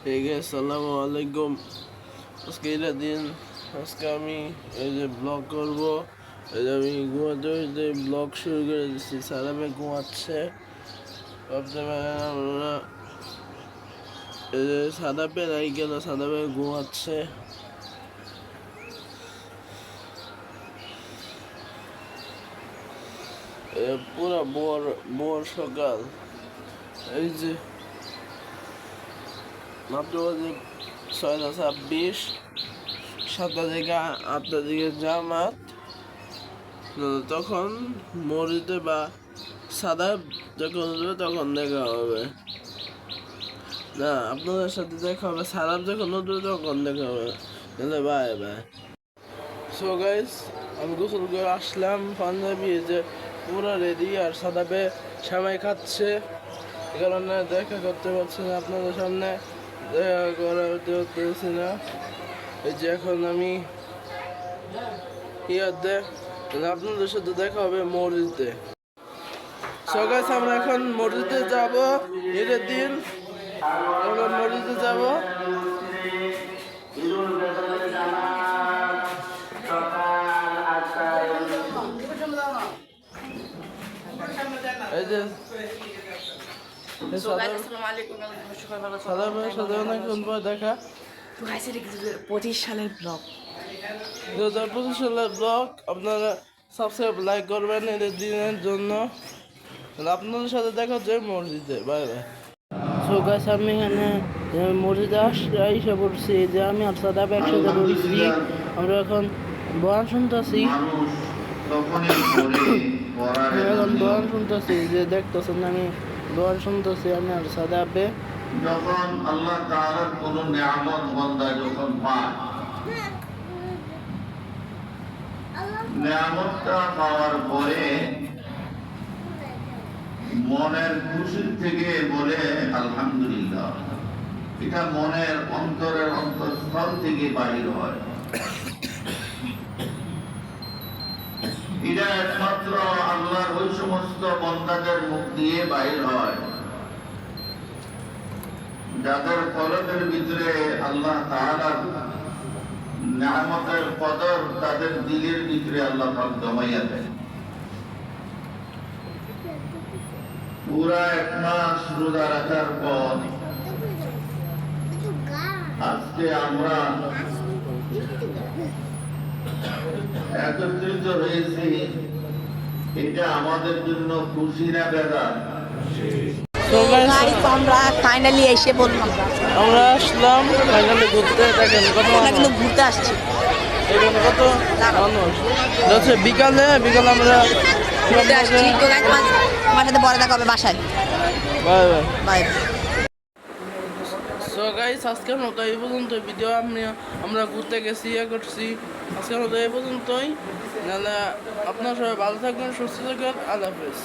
আসসালামু আলাইকুম। আজকে এটা দিন, আজকে আমি এই যে ব্লগ করবো। এই যে আমি ঘুমাতে ব্লগ শুরু করে দিচ্ছি। সালামে ঘুমাচ্ছে, ভাবতে পারেন আমরা। এই যে সাদাপে রাই গেল, সাদাপে ঘুমাচ্ছে। পুরো ভোর সকাল। এই যে মাত্র বাজে 6:26, 7টা থেকে 8টা দিকে জামাত। তখন মসজিদে বা সাদা যখন উঠবে তখন দেখা হবে। না, আপনাদের সাথে দেখা হবে সালাম যখন উঠবে তখন দেখা হবে। তাহলে বাই বাই। সো গাইস, আমি গোসল করে আসলাম। পাঞ্জাবি যে পুরো রেডি, আর সাদাবে সামাই খাচ্ছে। এ কারণে দেখা করতে পারছি না আপনাদের সামনে, দেখা করতে পারতেছি না। এই যে এখন আমি ইয়াতে আপনাদের সাথে দেখা হবে মসজিদে। সো গাইস, আমরা এখন মসজিদে যাব। ঈদের দিন আমরা মসজিদে যাব। এই যে দেখা 2025 সালের ব্লগ। 2025 সালের ব্লগ। আপনারা সাবস্ক্রাইব লাইক করবেন ঈদের দিনের জন্য। আপনাদের সাথে দেখা হচ্ছে মসজিদে। By bye. সো গাইস, আমি এখানে মসজিদে এসে পড়ছি। যে আমি আর সাদাব একসাথে পড়েছি। আমরা এখন বয়ান শুনতেছি। এখন বয়ান শুনতেছি, যে দেখতেছেন আমি বয়ান শুনতেছি আমি আর সাদাবে। যখন আল্লাহ তাআলার কোন নিয়ামত বান্দা যখন পায়, নিয়ামতটা পাওয়ার পরে মনের খুশি থেকে বলে আলহামদুলিল্লাহ। এটা মনের অন্তরের অন্তঃস্থল থেকে বাহির হয়। এটা একমাত্র আল্লাহর ওই সমস্ত বান্দাদের মুখ দিয়ে বাহির হয় যাদের কলবের ভিতরে আল্লাহ তাআলার নিয়ামতের কদর তাদের দিলের ভিতরে আল্লাহ পাক জমাইয়া দেয়। পুরা এক মাস রোজা রাখার পর আজকে আমরা একত্রিত হয়েছি, এটা আমাদের জন্য খুশি না বেজার? আমরা ফাইনালি এসে বললাম আমরা আসলাম ফাইনালি ঘুরতে। দেখেন কত কিন্তু ঘুরতে আসছি। এখানে কত মানুষ যাচ্ছে। বিকালে আমরা ঘুরতে আসছি। তো গাইস, তোমার সাথে পরে দেখা হবে বাসায়। Bye bye. Bye. So guys, আজকের মতো এই পর্যন্ত ভিডিও। আমরা ঘুরতে গেছি, করছি। আজকের মতো এই পর্যন্তই। নাহলে আপনারা সবাই ভালো থাকবেন, সুস্থ থাকবেন। আল্লাহ হাফেজ।